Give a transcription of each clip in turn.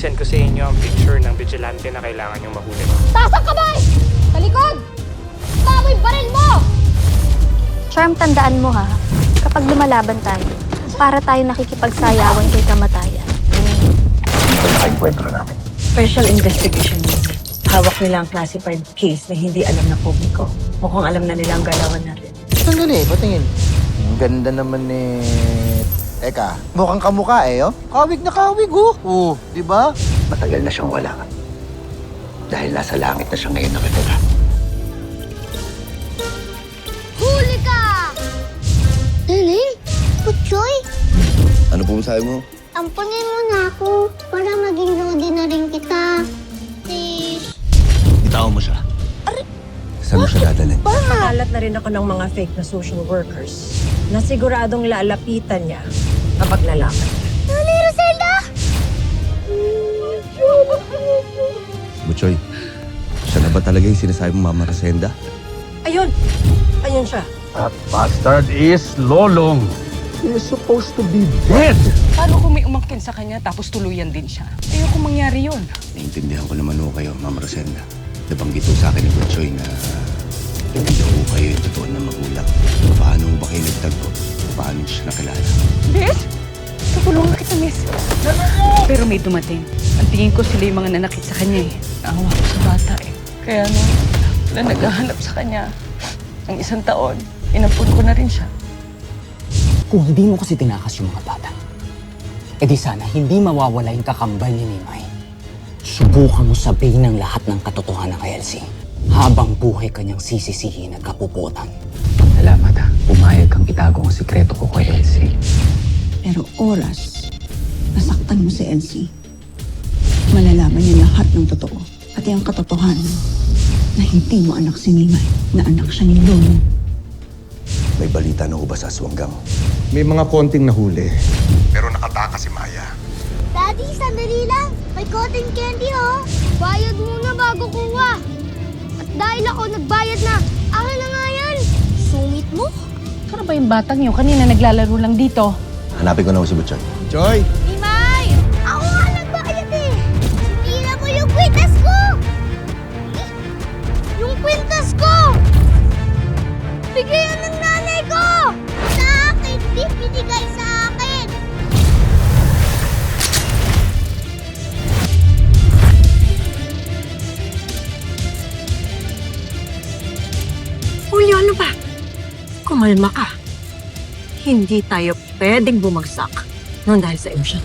isend ko sa inyo ang picture ng vigilante na kailangan niyong mahuli. Taas ang kamay! Sa likod! Baboy baril mo! Charm, tandaan mo ha, kapag lumalaban tayo, para tayo nakikipagsayawan kay kamatayan. Special investigation unit. Hawak nila ang classified case na hindi alam ng publiko. Mukhang alam na nila ang galawan natin. Sandali, patingin. Ang ganda naman eh. Eka, mukhang kamukha eh, oh. Kawig na kawig, oh. Oo, di ba? Matagal na siyang wala. Dahil nasa langit na siya ngayon nakatira. Huli ka! Daling? Butchoy? Ano po sabi mo? Ampunin mo na ako para maging Rudy na rin kita. Please. Bitaw mo siya. Saan mo siya dadalhin? Nakalat na rin ako ng mga fake na social workers na siguradong lalapitan niya kapag nalaman. Nani Roselda! Butchoy, siya na ba talaga yung sinasabi mo, Mama Rosenda? Ayun! Ayun siya. That bastard is Lolong. He is supposed to be dead. Paano kung may umangkin sa kanya tapos tuluyan din siya? Ayoko mangyari yun. Naiintindihan ko naman ho kayo, Mama Rosenda. Nabanggit ho sa akin ni Butchoy na hindi daw ho kayo yung totoo na magulang. Paano ho ba kayo nagtagpo? Paano niyo siya nakilala? Miss? Tutulungan na kita, miss. Pero may dumating. Ang tingin ko sila yung mga nanakit sa kanya eh. Naawa ko sa bata eh. Kaya na naghahanap sa kanya ang 1 taon, inampun ko na rin siya. Kung hindi mo kasi tinakas yung mga bata, edi sana hindi mawawala yung kakambal ni Mimay. Subukan mo sabihin ng lahat ng katotohanan kay Elsie habang buhay kanyang sisisihin at kapuputan. Salamat ha. Pumayag kang itago ang sikreto ko kay Elsie. Pero oras, nasaktan mo si Elsie. Malalaman niya lahat ng totoo. Pati ang katotohanan na hindi mo anak si Mimay, na anak siya ni Lolo. May balita na ho ba sa aswanggang? May mga konting nahuli. Pero nakataka si Maya. Daddy, sandali lang. May cotton candy, oh. Bayad muna bago kuha. At dahil ako nagbayad na, akin na nga yan. Sungit mo? Ano ba yung batang yun? Kanina naglalaro lang dito. Hanapin ko na ho si Butchoy. Joy! Mimay! Ako nga nagbayad eh. Tira mo yung kwintas ko! Yung kwintas ko! Bigayan ng nanay ko! Sa akin! Di binigay sa akin! Julio, ano ba? Kumalma ka. Hindi tayo pwedeng bumagsak nang dahil sa emosyon.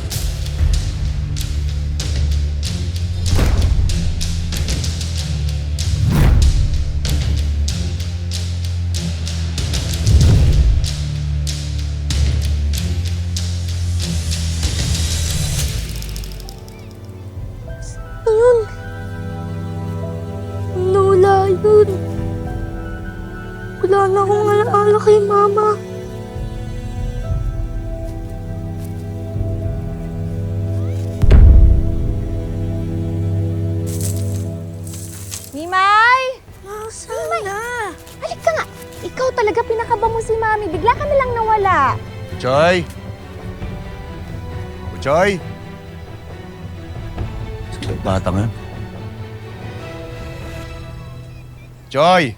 Lola, yun. Wala na akong alaala kay Mama. Mimay! Mimay! Halik ka nga! Ikaw talaga pinakaba mo si Mami. Bigla ka na lang nawala. Joy! Joy! Bata nga. Joy!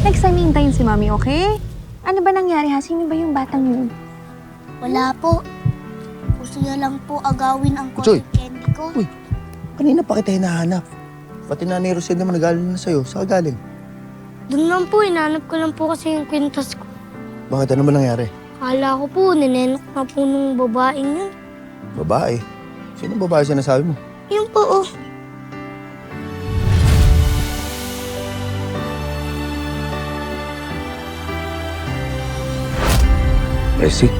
Next time hintayin si Mami, okay? Ano ba nangyari ha? Sino ba yung batang yun? Wala po. Gusto niya lang po agawin ang Butchoy! cotton candy ko. Uy! Kanina pa kita hinahanap. Pati Nanay Rosenda naman nagaling na sa'yo. Saan ka galing? Doon lang po, hinanap ko lang po kasi yung kwintas ko. Bakit? Ano ba nangyari? Kala ko po, ninenok na po nung babaeng yun. Babae? Sino babae sinasabi mo? Yun po, oh. Elsie?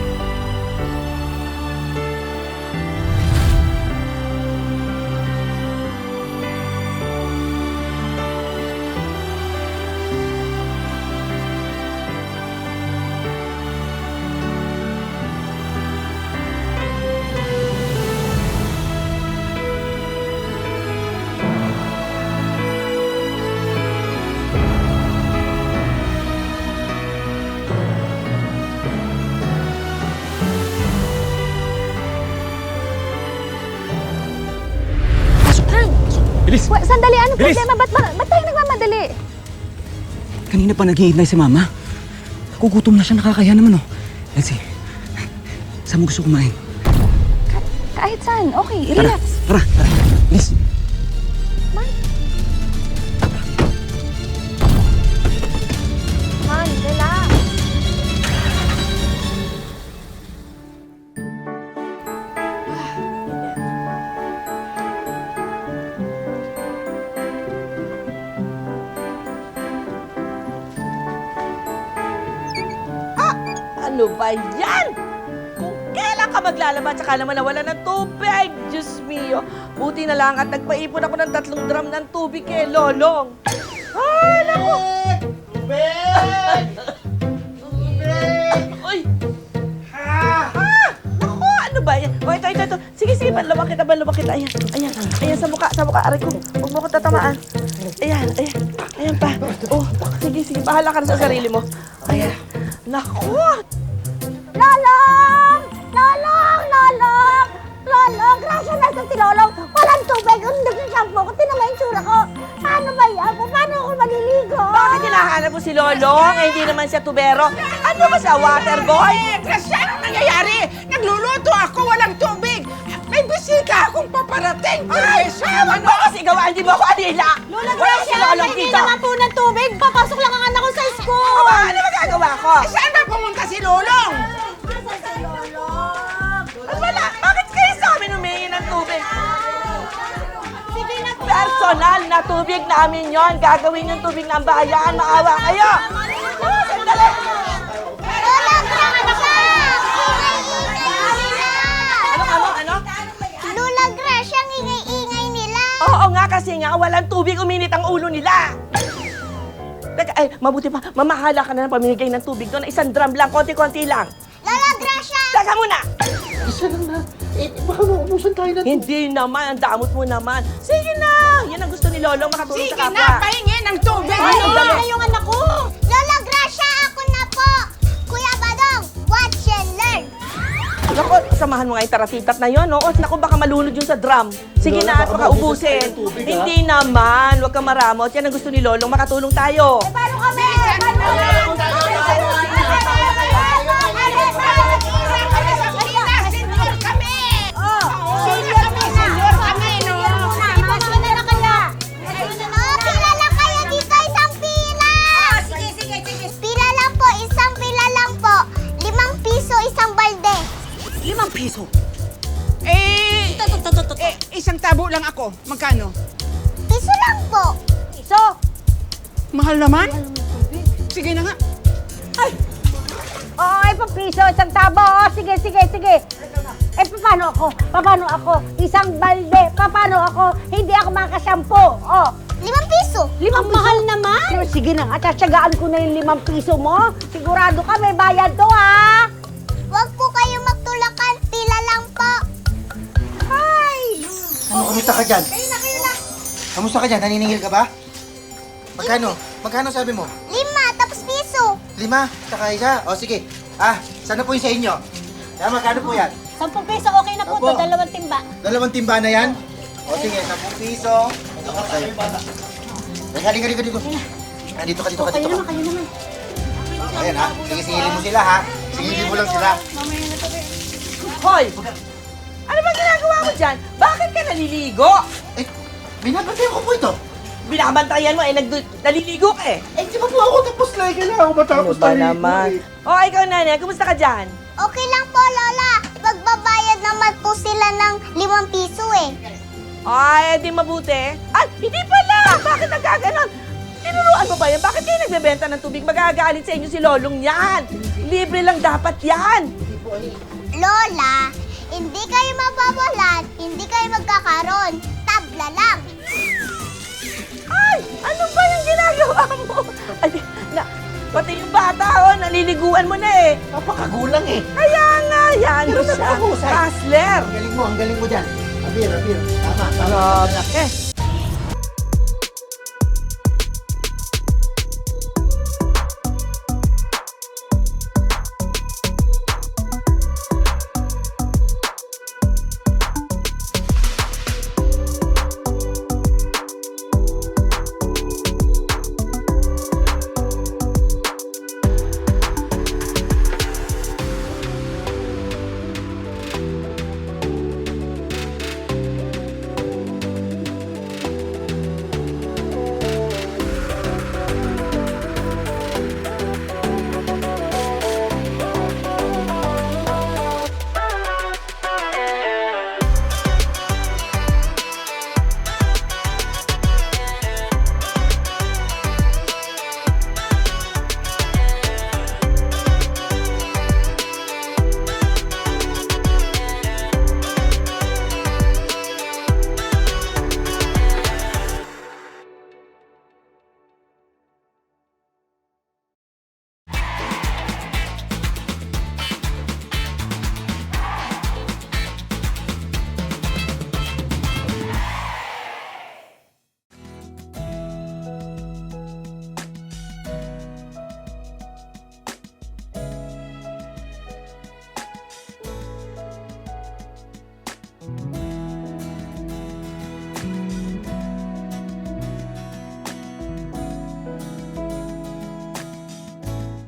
Bilis! Sandali, ano Bilis! problema? Ba't tayo nagmamadali? Kanina pa naghihintay si Mama. Kugutom na siya, nakakaya naman oh. Elsie, saan mo gusto kumain? Kahit saan, okay, Tara, relax. tara. Bilis! Man, relax. Ano ba yan? Kung kailan ka maglalaba, tsaka naman nawala ng tubig. Diyos mio. Buti na lang at nagpaipon ako ng 3 drum ng tubig kay Lolong. Ay, naku! Tubig! Uy! Naku, ano ba yan? O, ito. Sige, banlawan kita. Ayan, sa mukha. Aray ko, huwag mo ko tatamaan. Ayan pa. Oh, sige, bahala ka na sa sarili mo. Ayan. Naku! Lolong! Grasya na sa si Lolong! Walang tubig! Kung nag-shampoo ko, tinan mo yung tsura ko! Paano ba yan? Paano ako maliligo? Bakit hinahanap mo si Lolong? Eh, hindi naman siya tubero. Ano ba siya, water boy? Grasya, anong nangyayari? Nagluluto ako, walang tubig. May bisita akong paparating. Ay, ano ba kasi gawa? Hindi mo ako alila. Lola Wala si Lolong hindi dito. naman po ng tubig! Papasok lang ang anak ko sa school! Aba, ano magagawa ko? Saan ba pumunta si Lolong? Wala. Bakit kayo sa amin humingi ng tubig? Sige na po! Personal na tubig namin yon. Gagawin yung tubig ng bayan. Maawa kayo. Sandali. Lola, grasya siya! Ano? Lola, grasya ang ingay-ingay nila! Oo nga, kasi nga walang tubig, uminit ang ulo nila. Teka, mabuti pa, mamahala ka na ng pamimigay ng tubig doon. 1 drum lang, konti-konti lang. Lola, grasya! Teka muna! Isa lang na. Baka maubusan tayo na. Hindi naman, ang damot mo naman. Sige na! Yan ang gusto ni Lolo, makatulong Sige sa kapwa. na, pahingi ng tubig. Ay, yung anak ko! Lola, grasya! Ako na po! Kuya Badong, watch and learn! Naku, samahan mo nga yung taratitat na yun, no? O, naku, baka malunod yun sa drum. Sige Lola, na, baka baka ubusin. maubusan tayo ng tubig, ha? Hindi naman, huwag kang maramot. Yan ang gusto ni Lolo, makatulong tayo. Paano kami? Pila lang kayo dito, isang pila! Pila lang po, isang pila lang po. 5 piso, isang balde. 5 piso. Isang tabo lang ako. Magkano? Piso lang po. Mahal naman. Sige na nga. Ay, papiso, isang tabo. Oh, sige. Paano ako? Isang balde. Paano ako? Hindi ako makakasampo. Oh. 5 piso. 5 mahal naman. Sige na nga, tsatsagaan ko na yung 5 piso mo. Sigurado ka, may bayad to, ha? Huwag po kayo magtulakan. Pila lang po. Ay! Kamusta ka dyan? Kayo na. Kamusta ka dyan? Naniningil ka ba? Magkano? Magkano sabi mo? 5, tapos piso. 5, saka isa. O sige. Sana po yung sa inyo. Kaya magkano po yan? 10 piso, okay na po Opo. to. 2 timba. 2 timba na yan? O sige, 10 piso. Ito ka sa'yo. Halika dito. Dito ka. Kayo naman. Ayan ha. Sige, singilin mo sila ha. Singilin mo lang sila. Hoy! Ano bang ginagawa mo dyan? Bakit ka naliligo? Binabantayan ko po ito. Binabantayan mo, naliligo ka eh. Di ba po ako tapos na? Kailangan ako matapos Ano ba naman? O, ikaw nanay, kumusta ka dyan? Okay lang po, Lola. Magbabayad naman po sila ng 5 piso eh. Ay, di mabuti. Ay, hindi pala! Bakit nagkaganon? Tinuruan mo ba yan? Bakit kayo nagbebenta ng tubig? Magagalit sa inyo si Lolong yan. Libre lang dapat yan. Lola, hindi kayo mababalan, hindi kayo magkakaroon. Tabla lang. Ay, ano ba yung ginagawa mo? Ay, pati yung bata, naliliguan mo na eh. Napakagulang eh. Kaya nga, yan Pero siya. napakahusay. Hustler. Ang galing mo dyan. Abir. Tama. Grabe.